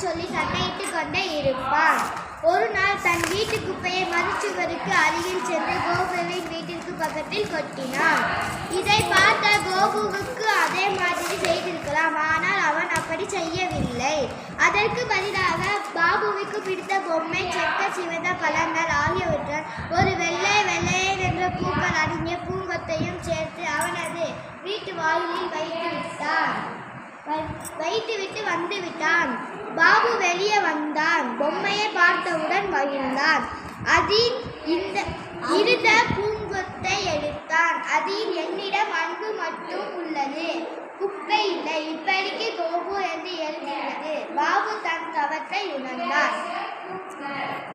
சொல்லி சண்டையிட்டு கொண்டே இருப்பான். ஒரு நாள் தன் வீட்டு குப்பையை மதுச்சுவருக்கு அருகில் சென்று கோபுவின் வீட்டிற்கு பக்கத்தில் கொட்டினான். இதை பார்த்த கோபுவுக்கு அதே மாதிரி செய்திருக்கலாம். ஆனால் அவன் அப்படி செய்யவில்லை. அதற்கு பதிலாக பாபுவுக்கு பிடித்த பொம்மை, செக்க சிவந்த பழங்கள் ஆகியவற்றுடன் ஒரு வெள்ளை என்ற பூக்கள் அடங்கிய பூங்கொத்தையும் சேர்த்து அவனது வீட்டு வாயிலில் வைத்துவிட்டு வந்து விட்டான். பாபு வெளியே வந்தான். பொம்மையை பார்த்தவுடன் மகிழ்ந்தான். அதில் இருந்த பூங்கொத்தை எடுத்தான். அதில் என்னிடம் அன்பு மட்டும் உள்ளது, குப்பை இல்லை, இப்படிக்கு கோபு என்று எழுதியுள்ளது. பாபு தன் தவத்தை உணர்ந்தார்.